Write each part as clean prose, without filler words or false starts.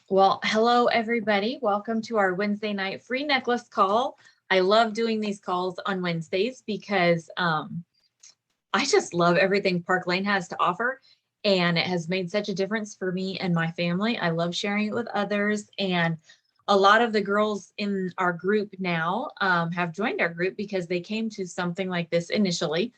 Well, hello, everybody. Welcome to our Wednesday night free necklace call. I love doing these calls on Wednesdays because I just love everything Park Lane has to offer. And it has made such a difference for me and my family. I love sharing it with others. And a lot of the girls in our group now have joined our group because they came to something like this initially,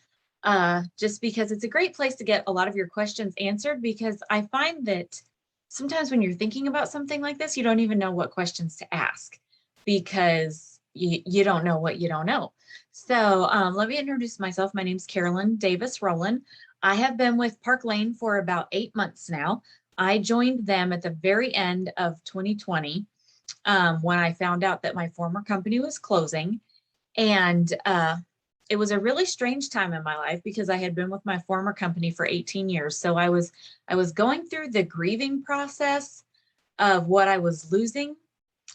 just because it's a great place to get a lot of your questions answered. Because I find that sometimes when you're thinking about something like this, you don't even know what questions to ask because you don't know what you don't know. So let me introduce myself. My name's Carolyn Davis-Rohlin. I have been with Park Lane for about 8 months now. I joined them at the very end of 2020 when I found out that my former company was closing. And it was a really strange time in my life because I had been with my former company for 18 years. So I was going through the grieving process of what I was losing.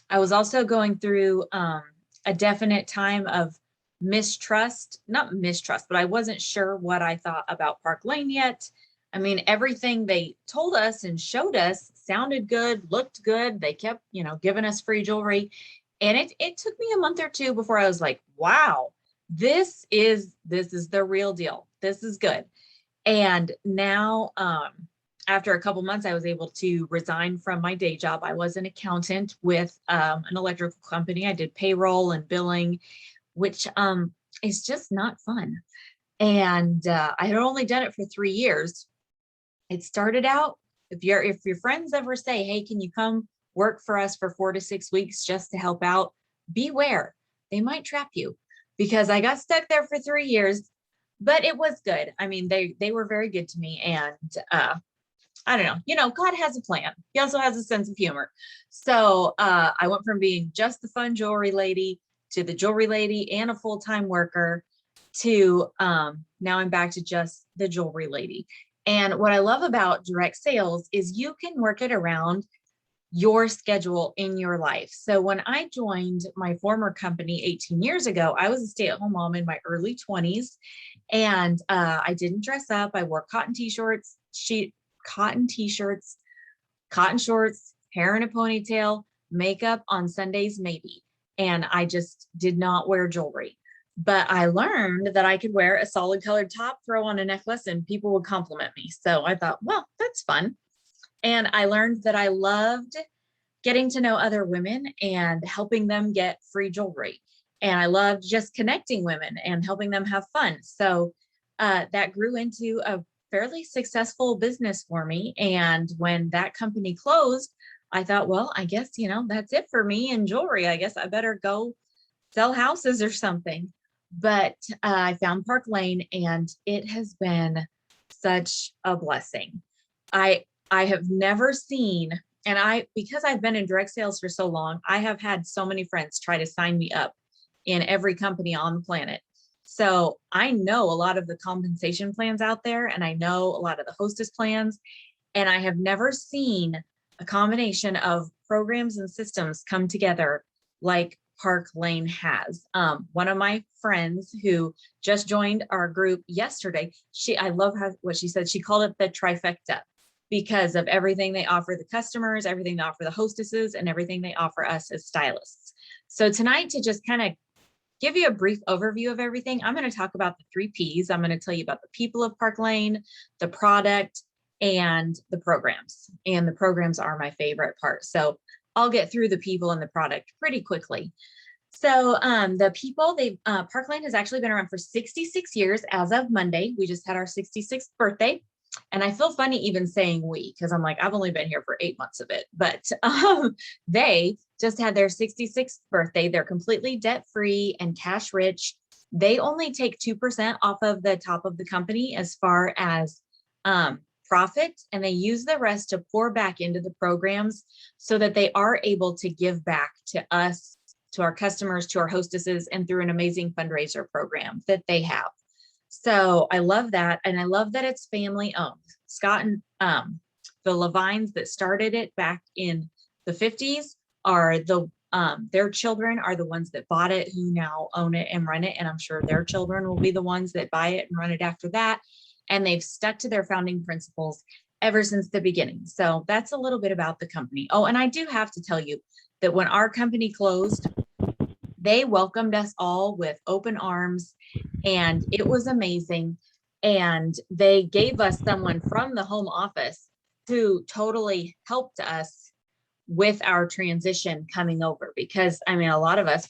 I was also going through a definite time of mistrust, not mistrust, but I wasn't sure what I thought about Park Lane yet. I mean, everything they told us and showed us sounded good, looked good. They kept, giving us free jewelry. And it took me a month or two before I was like, wow, this is the real deal. This is good. And now, after a couple months, I was able to resign from my day job. I was an accountant with an electrical company. I did payroll and billing, which is just not fun. And I had only done it for 3 years. It started out, if your friends ever say, hey, can you come work for us for 4 to 6 weeks just to help out? Beware, they might trap you because I got stuck there for 3 years, but it was good. I mean, they were very good to me. And I don't know, God has a plan. He also has a sense of humor. So I went from being just the fun jewelry lady to the jewelry lady and a full-time worker to now I'm back to just the jewelry lady. And what I love about direct sales is you can work it around your schedule in your life. So when I joined my former company 18 years ago, I was a stay-at-home mom in my early 20s, and I didn't dress up. I wore cotton t-shirts, cotton shorts, hair in a ponytail, makeup on Sundays maybe, and I just did not wear jewelry. But I learned that I could wear a solid colored top, throw on a necklace, and people would compliment me. So I thought, well, that's fun. And I learned that I loved getting to know other women and helping them get free jewelry. And I loved just connecting women and helping them have fun. So that grew into a fairly successful business for me. And when that company closed, I thought, well, I guess, that's it for me in jewelry. I guess I better go sell houses or something. But I found Park Lane and it has been such a blessing. I have never seen, and because I've been in direct sales for so long, I have had so many friends try to sign me up in every company on the planet. So I know a lot of the compensation plans out there, and I know a lot of the hostess plans, and I have never seen a combination of programs and systems come together like Park Lane has. One of my friends who just joined our group yesterday, I love what she said. She called it the trifecta because of everything they offer the customers, everything they offer the hostesses, and everything they offer us as stylists. So tonight, to just kind of give you a brief overview of everything, I'm going to talk about the 3 Ps. I'm going to tell you about the people of Park Lane, the product, and the programs. And the programs are my favorite part. So I'll get through the people and the product pretty quickly. So the people, Park Lane has actually been around for 66 years as of Monday. We just had our 66th birthday. And I feel funny even saying we, because I'm like, I've only been here for 8 months of it, but they just had their 66th birthday. They're completely debt-free and cash rich. They only take 2% off of the top of the company as far as profit, and they use the rest to pour back into the programs so that they are able to give back to us, to our customers, to our hostesses, and through an amazing fundraiser program that they have. So I love that. And I love that it's family owned. Scott and the Levines that started it back in the 50s are their children are the ones that bought it, who now own it and run it. And I'm sure their children will be the ones that buy it and run it after that. And they've stuck to their founding principles. ever since the beginning. So that's a little bit about the company. Oh, and I do have to tell you that when our company closed, they welcomed us all with open arms, and it was amazing. And they gave us someone from the home office who totally helped us with our transition coming over, because I mean, a lot of us,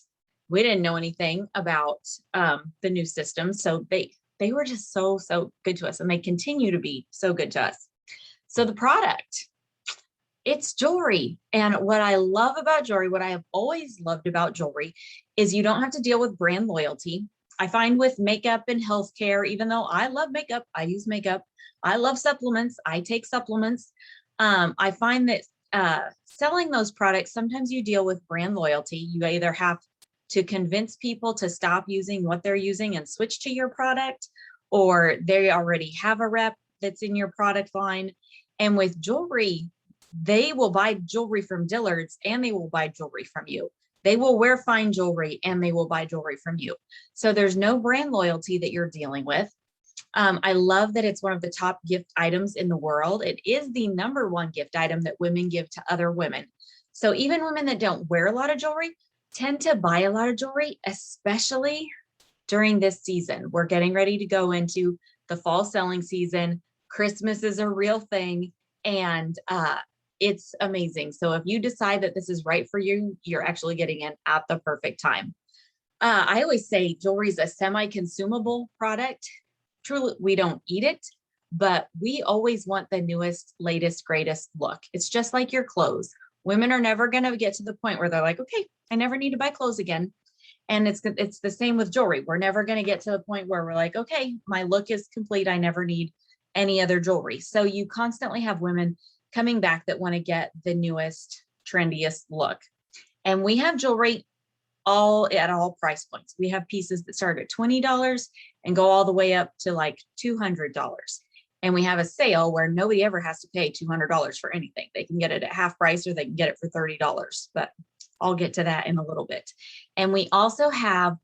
we didn't know anything about the new system. So they were just so good to us, and they continue to be so good to us. So the product, it's jewelry. And what I love about jewelry, what I have always loved about jewelry, is you don't have to deal with brand loyalty. I find with makeup and healthcare, even though I love makeup, I use makeup, I love supplements, I take supplements. I find that selling those products, sometimes you deal with brand loyalty. You either have to convince people to stop using what they're using and switch to your product, or they already have a rep that's in your product line. And with jewelry, they will buy jewelry from Dillard's and they will buy jewelry from you. They will wear fine jewelry and they will buy jewelry from you. So there's no brand loyalty that you're dealing with. I love that it's one of the top gift items in the world. It is the #1 gift item that women give to other women. So even women that don't wear a lot of jewelry tend to buy a lot of jewelry, especially during this season. We're getting ready to go into the fall selling season. Christmas is a real thing, and it's amazing. So if you decide that this is right for you, you're actually getting it at the perfect time. I always say jewelry is a semi-consumable product. Truly, we don't eat it, but we always want the newest, latest, greatest look. It's just like your clothes. Women are never going to get to the point where they're like, okay, I never need to buy clothes again. And it's the same with jewelry. We're never going to get to the point where we're like, okay, my look is complete. I never need any other jewelry. So you constantly have women coming back that want to get the newest, trendiest look. And we have jewelry at all price points. We have pieces that start at $20 and go all the way up to like $200. And we have a sale where nobody ever has to pay $200 for anything. They can get it at half price or they can get it for $30, but I'll get to that in a little bit. And we also have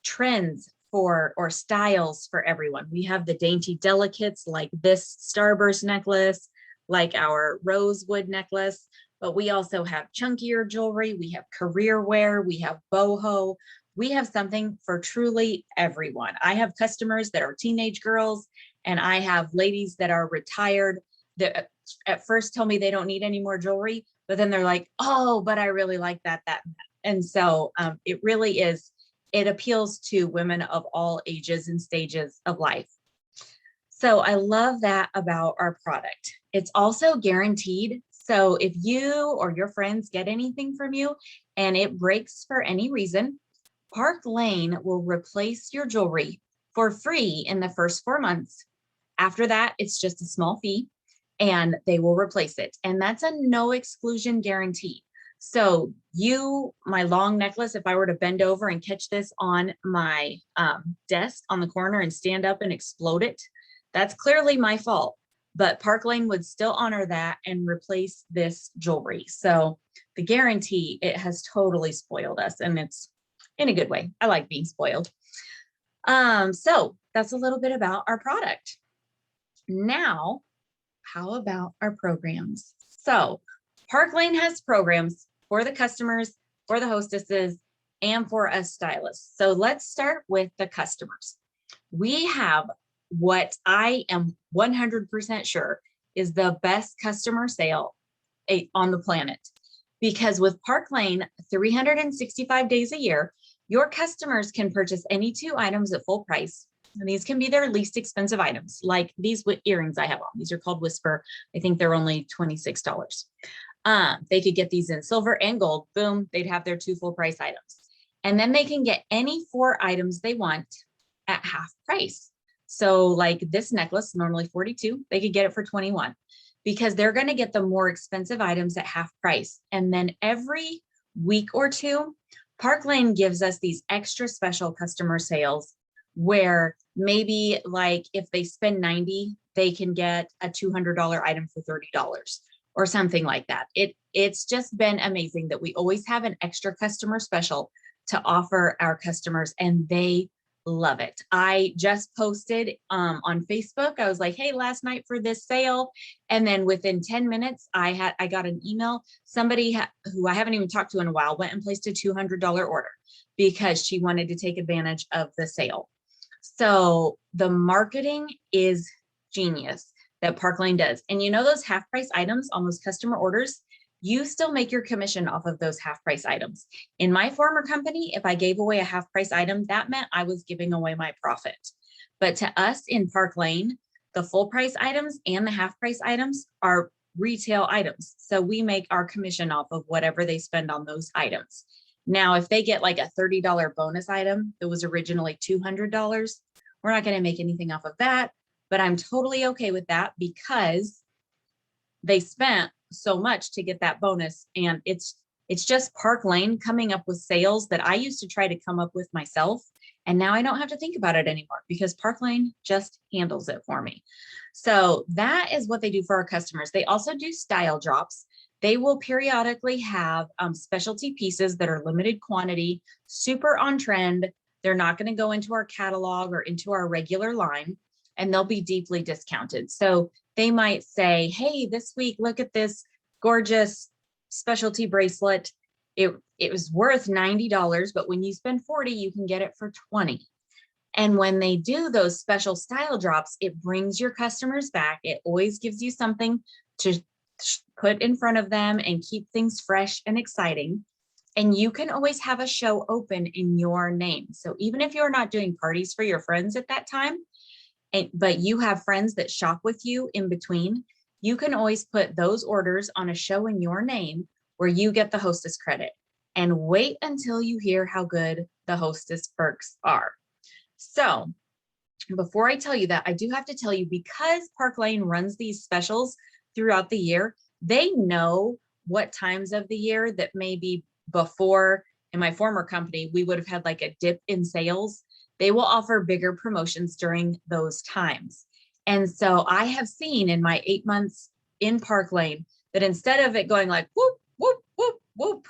trends or styles for everyone. We have the dainty delicates like this starburst necklace, like our rosewood necklace, but we also have chunkier jewelry. We have career wear. We have boho. We have something for truly everyone. I have customers that are teenage girls, and I have ladies that are retired that at first tell me they don't need any more jewelry, but then they're like, oh, but I really like that. And so it really is, it appeals to women of all ages and stages of life. So I love that about our product. It's also guaranteed. So if you or your friends get anything from you and it breaks for any reason, Park Lane will replace your jewelry for free in the first 4 months. After that, it's just a small fee and they will replace it. And that's a no exclusion guarantee. So my long necklace, if I were to bend over and catch this on my desk on the corner and stand up and explode it, that's clearly my fault. But Park Lane would still honor that and replace this jewelry. So the guarantee, it has totally spoiled us, and it's in a good way. I like being spoiled. So that's a little bit about our product. Now, how about our programs? So Park Lane has programs for the customers, for the hostesses, and for us stylists. So let's start with the customers. We have what I am 100% sure is the best customer sale on the planet. Because with Park Lane, 365 days a year, your customers can purchase any 2 items at full price. And these can be their least expensive items, like these earrings I have on. These are called Whisper. I think they're only $26. They could get these in silver and gold. Boom, they'd have their 2 full price items. And then they can get any 4 items they want at half price. So like this necklace, normally $42, they could get it for $21 because they're going to get the more expensive items at half price. And then every week or 2, Park Lane gives us these extra special customer sales where maybe like if they spend $90, they can get a $200 item for $30 or something like that. It's just been amazing that we always have an extra customer special to offer our customers, and they love it. I just posted on Facebook. I was like, hey, last night for this sale. And then within 10 minutes, I got an email. Somebody who I haven't even talked to in a while went and placed a $200 order because she wanted to take advantage of the sale. So the marketing is genius that Park Lane does. And you know, those half price items on those customer orders, you still make your commission off of those half price items. In my former company, if I gave away a half price item, that meant I was giving away my profit. But to us in Park Lane, the full price items and the half price items are retail items. So we make our commission off of whatever they spend on those items. Now, if they get like a $30 bonus item that was originally $200, we're not going to make anything off of that. But I'm totally okay with that because they spent so much to get that bonus. And it's just Park Lane coming up with sales that I used to try to come up with myself. And now I don't have to think about it anymore because Park Lane just handles it for me. So that is what they do for our customers. They also do style drops. They will periodically have specialty pieces that are limited quantity, super on trend. They're not going to go into our catalog or into our regular line, and they'll be deeply discounted. So they might say, hey, this week, look at this gorgeous specialty bracelet. It was worth $90, but when you spend $40, you can get it for $20. And when they do those special style drops, it brings your customers back. It always gives you something to put in front of them and keep things fresh and exciting. And you can always have a show open in your name. So even if you're not doing parties for your friends at that time, but you have friends that shop with you in between, you can always put those orders on a show in your name where you get the hostess credit, and wait until you hear how good the hostess perks are. So before I tell you that, I do have to tell you, because Park Lane runs these specials throughout the year, they know what times of the year that maybe before, in my former company, we would have had like a dip in sales. They will offer bigger promotions during those times. And so I have seen in my 8 months in Park Lane that instead of it going like whoop, whoop, whoop, whoop,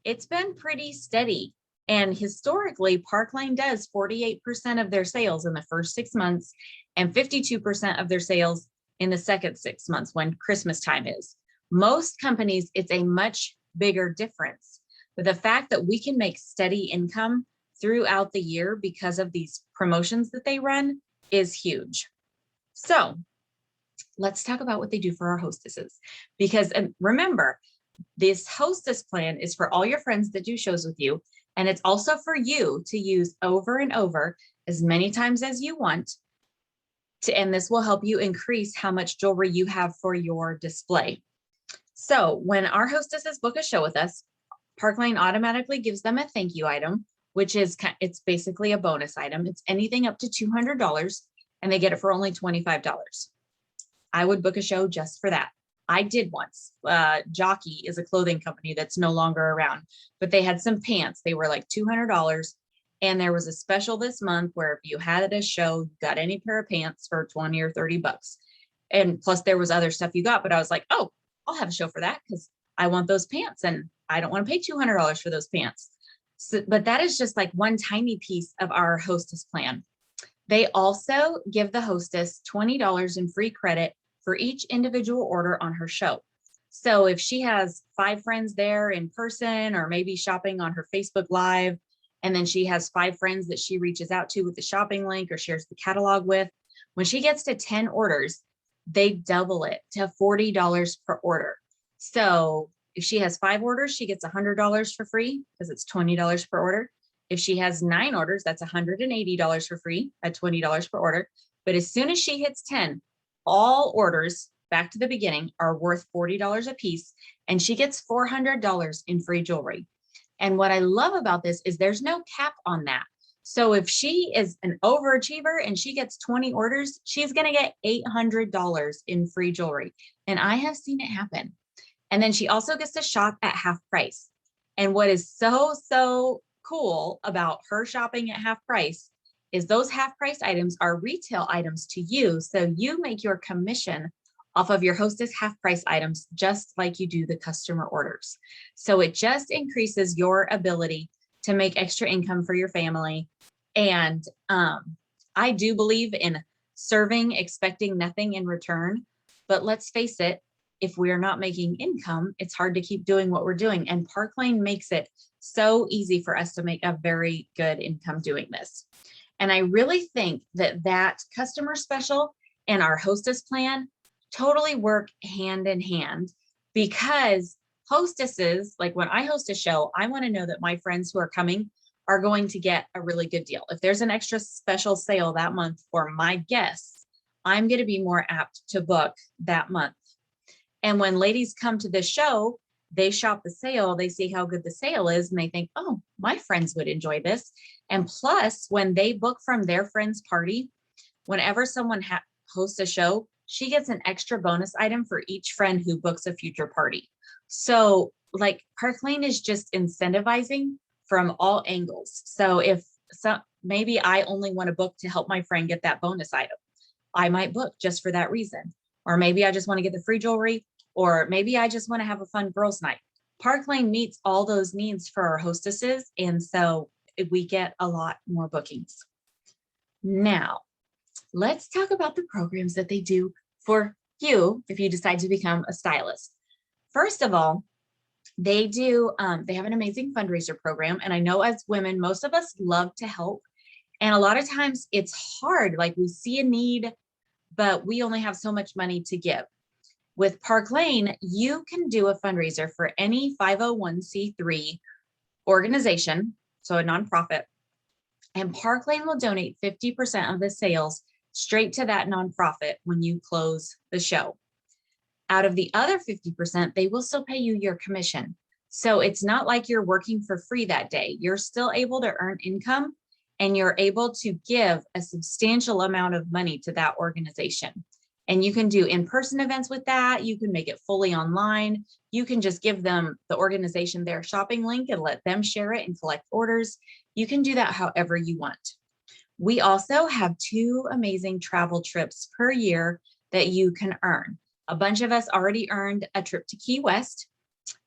it's been pretty steady. And historically, Park Lane does 48% of their sales in the first 6 months and 52% of their sales in the second 6 months when Christmas time is. Most companies, it's a much bigger difference. But the fact that we can make steady income throughout the year because of these promotions that they run is huge. So let's talk about what they do for our hostesses. Because remember, this hostess plan is for all your friends that do shows with you. And it's also for you to use over and over as many times as you want. And this will help you increase how much jewelry you have for your display. So when our hostesses book a show with us, Park Lane automatically gives them a thank you item, which is, it's basically a bonus item. It's anything up to $200 and they get it for only $25. I would book a show just for that. I did once. Jockey is a clothing company that's no longer around, but they had some pants. They were like $200. And there was a special this month where if you had a show, you got any pair of pants for 20 or 30 bucks. And plus there was other stuff you got, but I was like, oh, I'll have a show for that because I want those pants and I don't want to pay $200 for those pants. So, but that is just like one tiny piece of our hostess plan. They also give the hostess $20 in free credit for each individual order on her show. So if she has 5 friends there in person, or maybe shopping on her Facebook Live, and then she has 5 friends that she reaches out to with the shopping link or shares the catalog with, when she gets to 10 orders, they double it to $40 per order. So if she has 5 orders, she gets $100 for free because it's $20 per order. If she has 9 orders, that's $180 for free at $20 per order. But as soon as she hits 10, all orders, back to the beginning, are worth $40 a piece, and she gets $400 in free jewelry. And what I love about this is there's no cap on that. So if she is an overachiever and she gets 20 orders, she's going to get $800 in free jewelry. And I have seen it happen. And then she also gets to shop at half price. And what is so cool about her shopping at half price is those half price items are retail items to you. So you make your commission off of your hostess half price items, just like you do the customer orders. So it just increases your ability to make extra income for your family. And I do believe in serving, expecting nothing in return. But let's face it, if we're not making income, it's hard to keep doing what we're doing. And Park Lane makes it so easy for us to make a very good income doing this. And I really think that that customer special and our hostess plan totally work hand in hand, because hostesses, like when I host a show, I want to know that my friends who are coming are going to get a really good deal. If there's an extra special sale that month for my guests, I'm going to be more apt to book that month. And when ladies come to the show, they shop the sale, they see how good the sale is, and they think, oh, my friends would enjoy this. And plus, when they book from their friend's party, whenever someone hosts a show, she gets an extra bonus item for each friend who books a future party. So like Park Lane is just incentivizing from all angles. So if maybe I only want to book to help my friend get that bonus item, I might book just for that reason. Or maybe I just want to get the free jewelry, or maybe I just want to have a fun girls' night. Park Lane meets all those needs for our hostesses. And so we get a lot more bookings. Now, let's talk about the programs that they do for you if you decide to become a stylist. First of all, they have an amazing fundraiser program. And I know as women, most of us love to help. And a lot of times it's hard, like we see a need, but we only have so much money to give. With Park Lane, you can do a fundraiser for any 501c3 organization, so a nonprofit, and Park Lane will donate 50% of the sales straight to that nonprofit when you close the show. Out of the other 50%, they will still pay you your commission. So it's not like you're working for free that day. You're still able to earn income, and you're able to give a substantial amount of money to that organization. And you can do in-person events with that. You can make it fully online. You can just give them the organization their shopping link and let them share it and collect orders. You can do that however you want. We also have 2 amazing travel trips per year that you can earn. A bunch of us already earned a trip to Key West,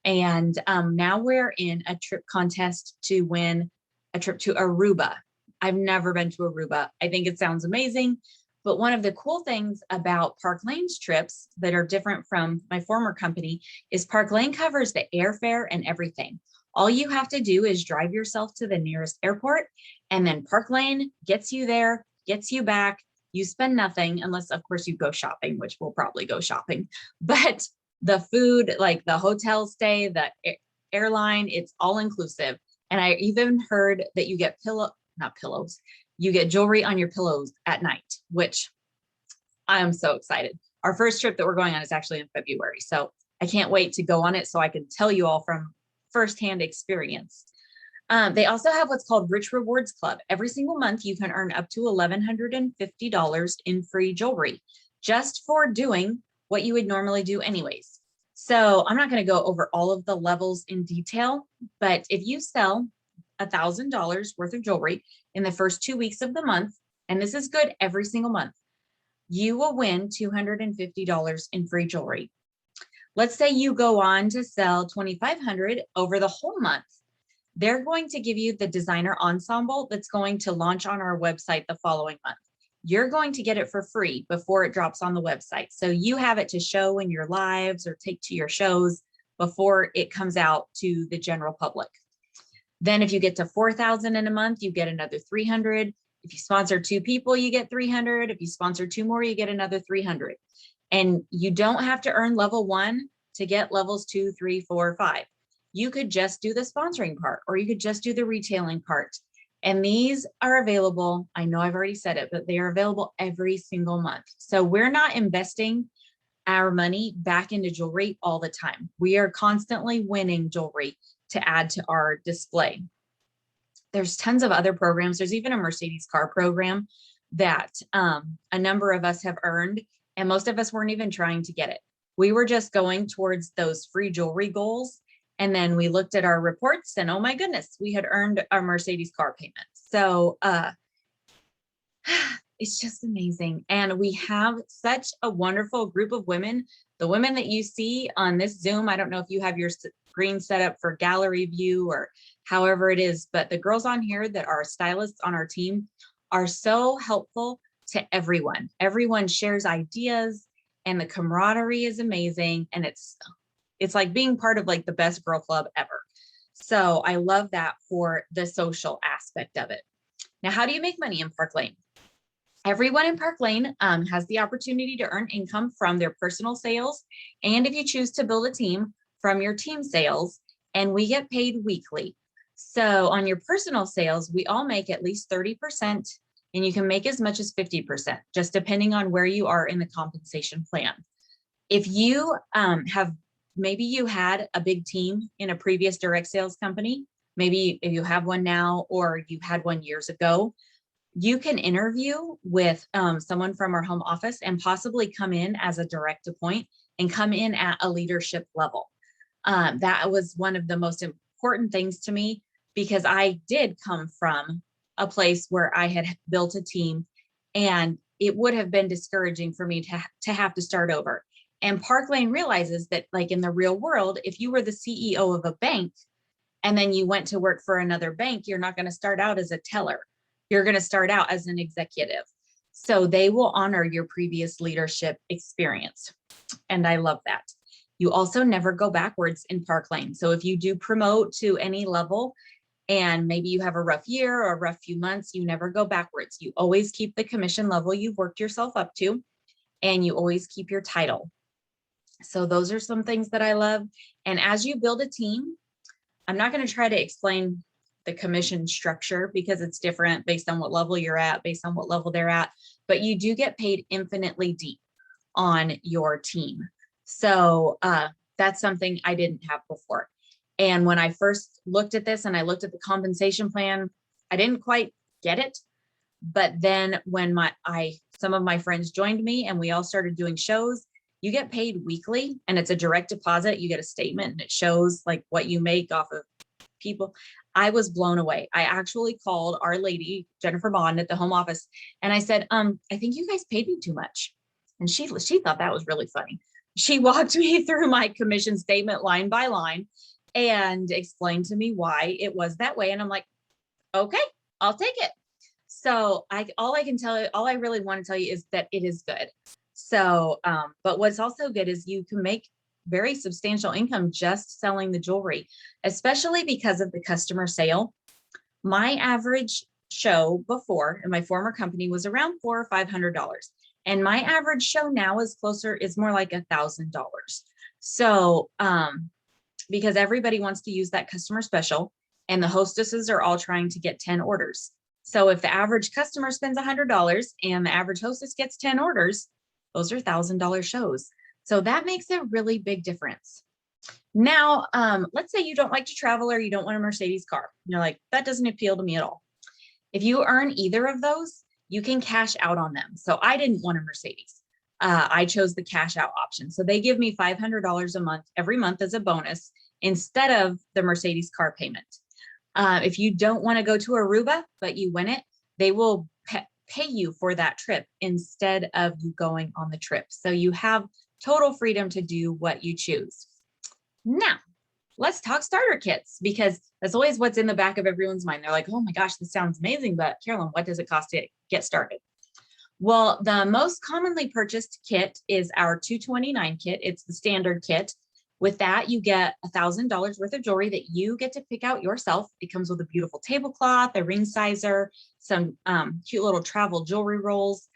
and now we're in a trip contest to win a trip to Aruba. I've never been to Aruba. I think it sounds amazing. But one of the cool things about Park Lane's trips that are different from my former company is Park Lane covers the airfare and everything. All you have to do is drive yourself to the nearest airport, and then Park Lane gets you there, gets you back. You spend nothing unless, of course, you go shopping, which we'll probably go shopping. But the food, like the hotel stay, the airline, it's all inclusive. And I even heard that you get you get jewelry on your pillows at night, which I am so excited. Our first trip that we're going on is actually in February. So I can't wait to go on it so I can tell you all from firsthand experience. They also have what's called Rich Rewards Club. Every single month, you can earn up to $1,150 in free jewelry just for doing what you would normally do anyways. So I'm not going to go over all of the levels in detail, but if you sell $1,000 worth of jewelry in the first 2 weeks of the month, and this is good every single month, you will win $250 in free jewelry. Let's say you go on to sell $2,500 over the whole month. They're going to give you the designer ensemble that's going to launch on our website the following month. You're going to get it for free before it drops on the website. So you have it to show in your lives or take to your shows before it comes out to the general public. Then if you get to 4,000 in a month, you get another 300. If you sponsor 2 people, you get 300. If you sponsor 2 more, you get another 300. And you don't have to earn level 1 to get levels 2, 3, 4, 5. You could just do the sponsoring part, or you could just do the retailing part. And these are available. I know I've already said it, but they are available every single month. So we're not investing our money back into jewelry all the time. We are constantly winning jewelry to add to our display. There's tons of other programs. There's even a Mercedes car program that a number of us have earned, and most of us weren't even trying to get it. We were just going towards those free jewelry goals. And then we looked at our reports and, oh my goodness, we had earned a Mercedes car payment. So it's just amazing. And we have such a wonderful group of women The women that you see on this Zoom, I don't know if you have your screen set up for gallery view or however it is, but the girls on here that are stylists on our team are so helpful to everyone. Everyone shares ideas and the camaraderie is amazing. And it's like being part of like the best girl club ever. So I love that for the social aspect of it. Now, how do you make money in Park Lane? Everyone in Park Lane has the opportunity to earn income from their personal sales. And if you choose to build a team, from your team sales, and we get paid weekly. So on your personal sales, we all make at least 30%, and you can make as much as 50%, just depending on where you are in the compensation plan. If you maybe you had a big team in a previous direct sales company, maybe if you have one now, or you had one years ago, you can interview with someone from our home office and possibly come in as a direct appoint and come in at a leadership level. That was one of the most important things to me, because I did come from a place where I had built a team, and it would have been discouraging for me to have to start over. And Park Lane realizes that, like in the real world, if you were the CEO of a bank and then you went to work for another bank, you're not going to start out as a teller. You're going to start out as an executive. So they will honor your previous leadership experience. And I love that. You also never go backwards in Park Lane. So if you do promote to any level and maybe you have a rough year or a rough few months, you never go backwards. You always keep the commission level you've worked yourself up to, and you always keep your title. So those are some things that I love. And as you build a team, I'm not going to try to explain the commission structure because it's different based on what level you're at, based on what level they're at, but you do get paid infinitely deep on your team. So that's something I didn't have before. And when I first looked at this and I looked at the compensation plan, I didn't quite get it. But then when some of my friends joined me and we all started doing shows, you get paid weekly and it's a direct deposit. You get a statement and it shows like what you make off of people. I was blown away. I actually called our lady, Jennifer Bond, at the home office. And I said, I think you guys paid me too much. And she thought that was really funny. She walked me through my commission statement line by line and explained to me why it was that way. And I'm like, okay, I'll take it. So all I really want to tell you is that it is good. So, but what's also good is you can make very substantial income just selling the jewelry, especially because of the customer sale. My average show before in my former company was around $400 or $500. And my average show now is more like $1,000. So, because everybody wants to use that customer special and the hostesses are all trying to get 10 orders. So if the average customer spends $100 and the average hostess gets 10 orders, those are $1,000 shows. So that makes a really big difference. Now, let's say you don't like to travel or you don't want a Mercedes car. You're like, that doesn't appeal to me at all. If you earn either of those, you can cash out on them. So I didn't want a Mercedes. I chose the cash out option. So they give me $500 a month, every month as a bonus instead of the Mercedes car payment. If you don't want to go to Aruba, but you win it, they will pay you for that trip instead of you going on the trip. So you have total freedom to do what you choose. Now, let's talk starter kits, because that's always what's in the back of everyone's mind. They're like, oh my gosh, this sounds amazing, but Carolyn, what does it cost to get started? Well, the most commonly purchased kit is our $229 kit. It's the standard kit. With that, you get $1,000 worth of jewelry that you get to pick out yourself. It comes with a beautiful tablecloth, a ring sizer, some cute little travel jewelry rolls,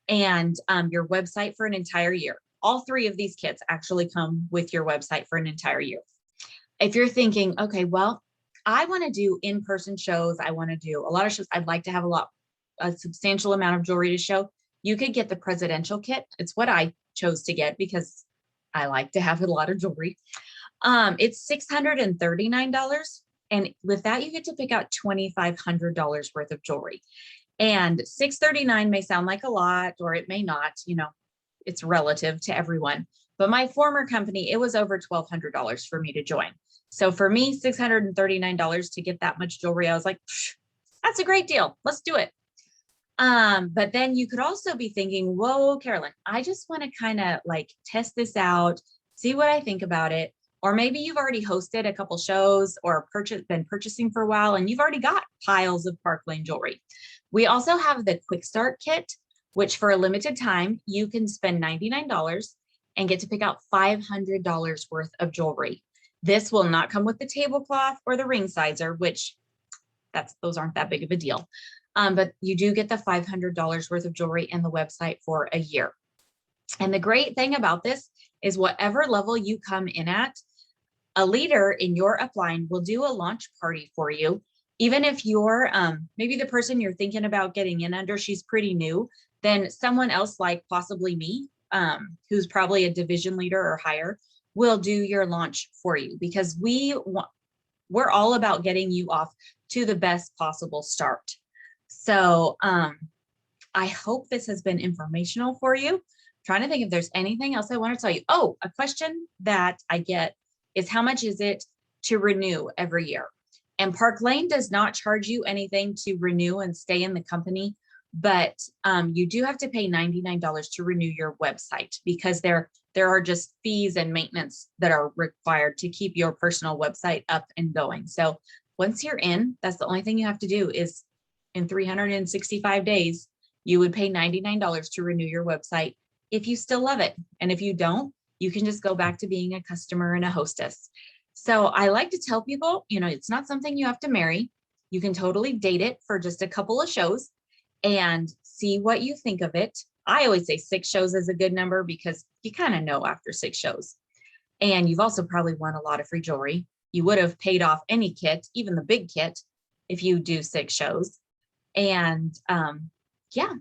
and your website for an entire year. All three of these kits actually come with your website for an entire year. If you're thinking, okay, well, I want to do in-person shows. I want to do a lot of shows. I'd like to have a substantial amount of jewelry to show. You could get the presidential kit. It's what I chose to get because I like to have a lot of jewelry. It's $639. And with that, you get to pick out $2,500 worth of jewelry. And $639 may sound like a lot, or it may not, it's relative to everyone. But my former company, it was over $1,200 for me to join. So for me, $639 to get that much jewelry, I was like, that's a great deal. Let's do it. But then you could also be thinking, whoa, Carolyn, I just want to kind of like test this out, see what I think about it. Or maybe you've already hosted a couple shows or been purchasing for a while and you've already got piles of Park Lane jewelry. We also have the Quick Start Kit, which for a limited time, you can spend $99 and get to pick out $500 worth of jewelry. This will not come with the tablecloth or the ring sizer, which those aren't that big of a deal. But you do get the $500 worth of jewelry and the website for a year. And the great thing about this is whatever level you come in at, a leader in your upline will do a launch party for you. Even if you're maybe the person you're thinking about getting in under, she's pretty new, then someone else like possibly me, who's probably a division leader or higher, will do your launch for you because we're all about getting you off to the best possible start. So I hope this has been informational for you. I'm trying to think if there's anything else I want to tell you. Oh, a question that I get is how much is it to renew every year? And Park Lane does not charge you anything to renew and stay in the company, but you do have to pay $99 to renew your website because there are just fees and maintenance that are required to keep your personal website up and going. So once you're in, that's the only thing you have to do is in 365 days, you would pay $99 to renew your website if you still love it. And if you don't, you can just go back to being a customer and a hostess. So I like to tell people, it's not something you have to marry. You can totally date it for just a couple of shows and see what you think of it. I always say 6 shows is a good number because you kind of know after 6 shows. And you've also probably won a lot of free jewelry. You would have paid off any kit, even the big kit, if you do 6 shows. And yeah,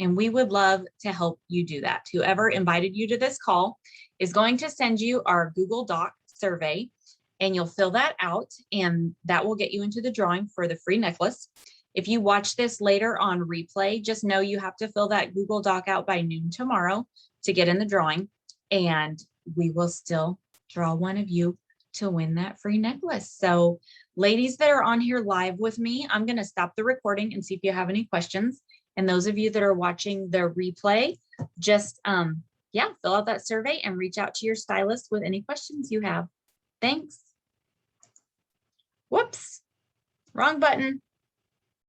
and we would love to help you do that. Whoever invited you to this call is going to send you our Google Doc survey, and you'll fill that out, and that will get you into the drawing for the free necklace. If you watch this later on replay, just know you have to fill that Google Doc out by noon tomorrow to get in the drawing, and we will still draw one of you to win that free necklace. So ladies that are on here live with me, I'm going to stop the recording and see if you have any questions. And those of you that are watching the replay, just fill out that survey and reach out to your stylist with any questions you have. Thanks. Whoops, wrong button.